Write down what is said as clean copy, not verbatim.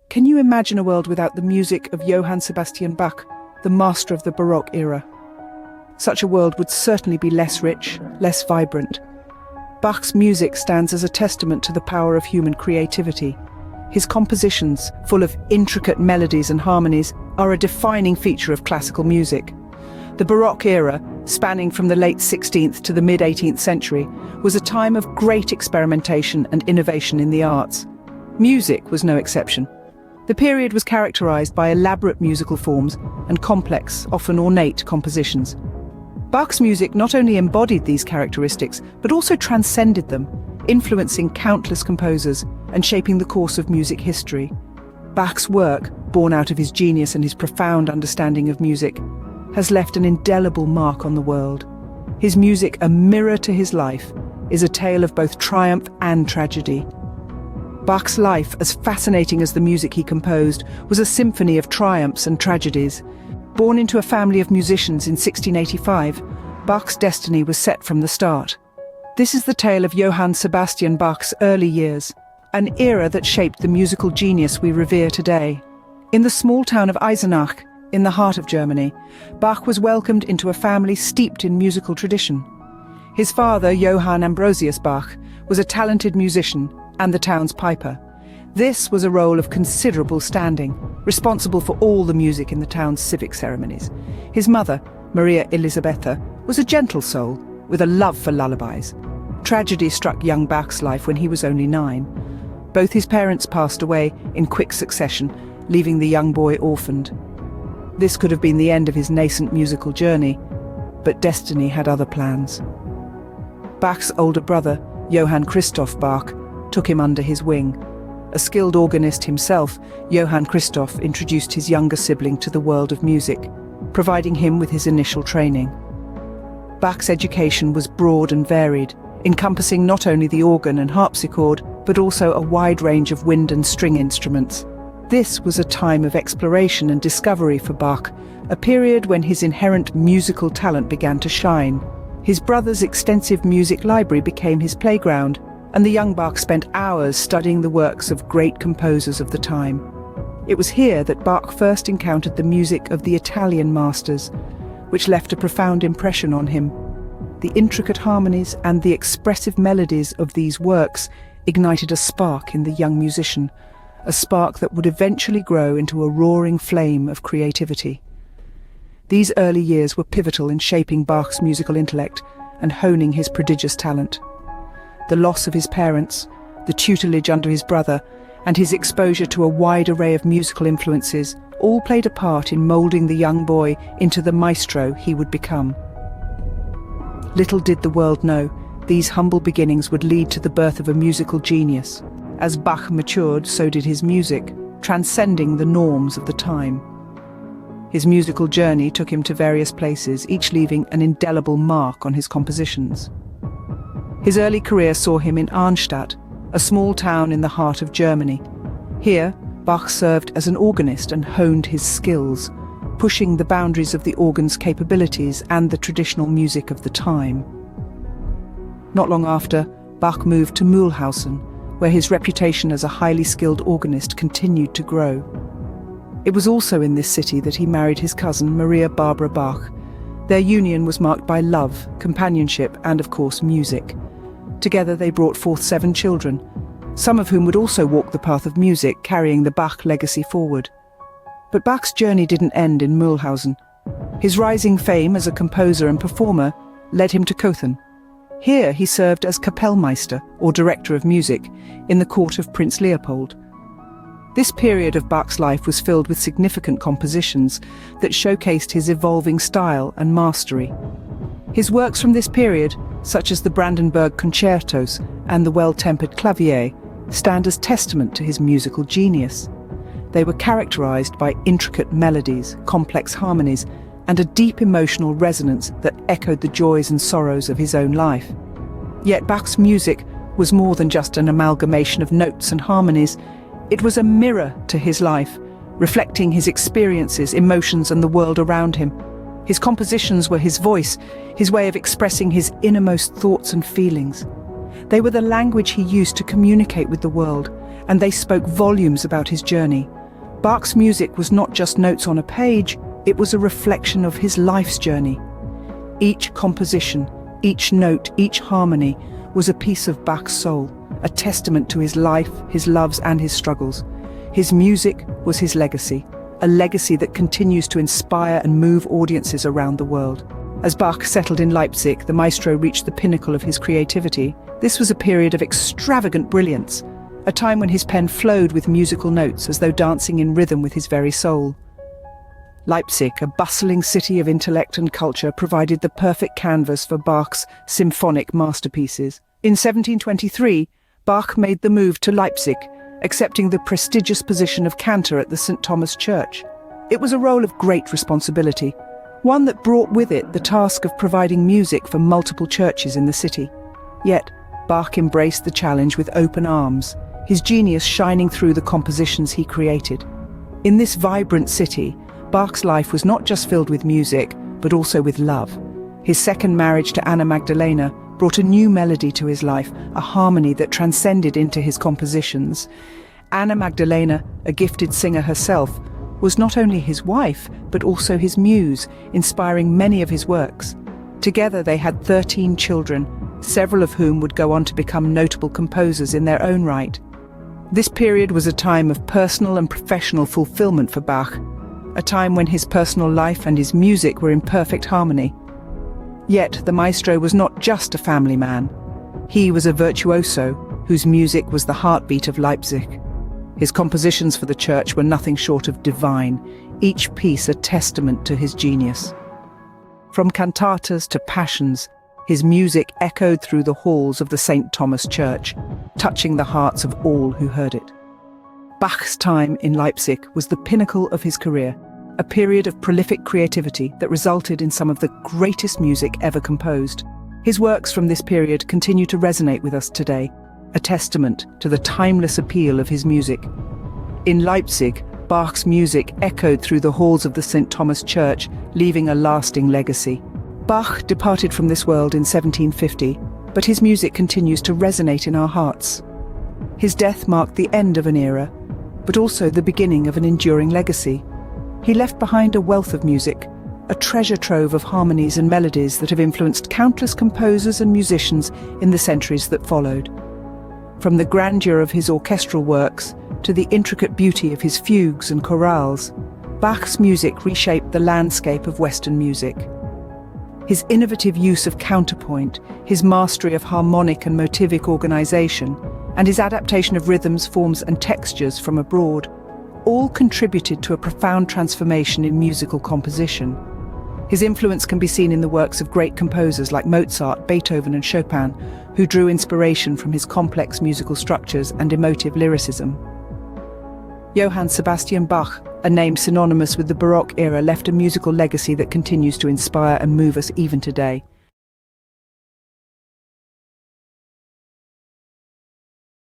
Can you imagine a world without the music of Johann Sebastian Bach, the master of the Baroque era? Such a world would certainly be less rich, less vibrant. Bach's music stands as a testament to the power of human creativity. His compositions, full of intricate melodies and harmonies, are a defining feature of classical music. The Baroque era, spanning from the late 16th to the mid-18th century, was a time of great experimentation and innovation in the arts. Music was no exception. The period was characterized by elaborate musical forms and complex, often ornate compositions. Bach's music not only embodied these characteristics, but also transcended them, influencing countless composers and shaping the course of music history. Bach's work, born out of his genius and his profound understanding of music, has left an indelible mark on the world. His music, a mirror to his life, is a tale of both triumph and tragedy. Bach's life, as fascinating as the music he composed, was a symphony of triumphs and tragedies. Born into a family of musicians in 1685, Bach's destiny was set from the start. This is the tale of Johann Sebastian Bach's early years, an era that shaped the musical genius we revere today. In the small town of Eisenach, in the heart of Germany, Bach was welcomed into a family steeped in musical tradition. His father, Johann Ambrosius Bach, was a talented musician and the town's piper. This was a role of considerable standing, responsible for all the music in the town's civic ceremonies. His mother, Maria Elisabetta, was a gentle soul with a love for lullabies. Tragedy struck young Bach's life when he was only 9. Both his parents passed away in quick succession, leaving the young boy orphaned. This could have been the end of his nascent musical journey, but destiny had other plans. Bach's older brother, Johann Christoph Bach, took him under his wing. A skilled organist himself, Johann Christoph introduced his younger sibling to the world of music, providing him with his initial training. Bach's education was broad and varied, encompassing not only the organ and harpsichord, but also a wide range of wind and string instruments. This was a time of exploration and discovery for Bach, a period when his inherent musical talent began to shine. His brother's extensive music library became his playground, and the young Bach spent hours studying the works of great composers of the time. It was here that Bach first encountered the music of the Italian masters, which left a profound impression on him. The intricate harmonies and the expressive melodies of these works ignited a spark in the young musician, a spark that would eventually grow into a roaring flame of creativity. These early years were pivotal in shaping Bach's musical intellect and honing his prodigious talent. The loss of his parents, the tutelage under his brother, and his exposure to a wide array of musical influences all played a part in moulding the young boy into the maestro he would become. Little did the world know, these humble beginnings would lead to the birth of a musical genius. As Bach matured, so did his music, transcending the norms of the time. His musical journey took him to various places, each leaving an indelible mark on his compositions. His early career saw him in Arnstadt, a small town in the heart of Germany. Here, Bach served as an organist and honed his skills, pushing the boundaries of the organ's capabilities and the traditional music of the time. Not long after, Bach moved to Mühlhausen, where his reputation as a highly skilled organist continued to grow. It was also in this city that he married his cousin, Maria Barbara Bach. Their union was marked by love, companionship, and of course music. Together they brought forth 7 children, some of whom would also walk the path of music, carrying the Bach legacy forward. But Bach's journey didn't end in Mühlhausen. His rising fame as a composer and performer led him to Cothen. Here he served as Kapellmeister, or director of music, in the court of Prince Leopold. This period of Bach's life was filled with significant compositions that showcased his evolving style and mastery. His works from this period, such as the Brandenburg Concertos and the Well-Tempered Clavier, stand as testament to his musical genius. They were characterized by intricate melodies, complex harmonies, and a deep emotional resonance that echoed the joys and sorrows of his own life. Yet Bach's music was more than just an amalgamation of notes and harmonies. It was a mirror to his life, reflecting his experiences, emotions, and the world around him. His compositions were his voice, his way of expressing his innermost thoughts and feelings. They were the language he used to communicate with the world, and they spoke volumes about his journey, Bach's music was not just notes on a page, it was a reflection of his life's journey. Each composition, each note, each harmony was a piece of Bach's soul, a testament to his life, his loves, and his struggles. His music was his legacy, a legacy that continues to inspire and move audiences around the world. As Bach settled in Leipzig, the maestro reached the pinnacle of his creativity. This was a period of extravagant brilliance, a time when his pen flowed with musical notes as though dancing in rhythm with his very soul. Leipzig, a bustling city of intellect and culture, provided the perfect canvas for Bach's symphonic masterpieces. In 1723, Bach made the move to Leipzig, accepting the prestigious position of cantor at the St. Thomas Church. It was a role of great responsibility, one that brought with it the task of providing music for multiple churches in the city. Yet, Bach embraced the challenge with open arms, his genius shining through the compositions he created. In this vibrant city, Bach's life was not just filled with music, but also with love. His second marriage to Anna Magdalena brought a new melody to his life, a harmony that transcended into his compositions. Anna Magdalena, a gifted singer herself, was not only his wife, but also his muse, inspiring many of his works. Together they had 13 children, several of whom would go on to become notable composers in their own right. This period was a time of personal and professional fulfillment for Bach, a time when his personal life and his music were in perfect harmony. Yet the maestro was not just a family man. He was a virtuoso whose music was the heartbeat of Leipzig. His compositions for the church were nothing short of divine, each piece a testament to his genius. From cantatas to passions, his music echoed through the halls of the St. Thomas Church, touching the hearts of all who heard it. Bach's time in Leipzig was the pinnacle of his career, a period of prolific creativity that resulted in some of the greatest music ever composed. His works from this period continue to resonate with us today, a testament to the timeless appeal of his music. In Leipzig, Bach's music echoed through the halls of the St. Thomas Church, leaving a lasting legacy. Bach departed from this world in 1750, but his music continues to resonate in our hearts. His death marked the end of an era, but also the beginning of an enduring legacy. He left behind a wealth of music, a treasure trove of harmonies and melodies that have influenced countless composers and musicians in the centuries that followed. From the grandeur of his orchestral works to the intricate beauty of his fugues and chorales, Bach's music reshaped the landscape of Western music. His innovative use of counterpoint, his mastery of harmonic and motivic organization, and his adaptation of rhythms, forms, and textures from abroad all contributed to a profound transformation in musical composition. His influence can be seen in the works of great composers like Mozart, Beethoven, and Chopin, who drew inspiration from his complex musical structures and emotive lyricism. Johann Sebastian Bach, a name synonymous with the Baroque era, left a musical legacy that continues to inspire and move us even today.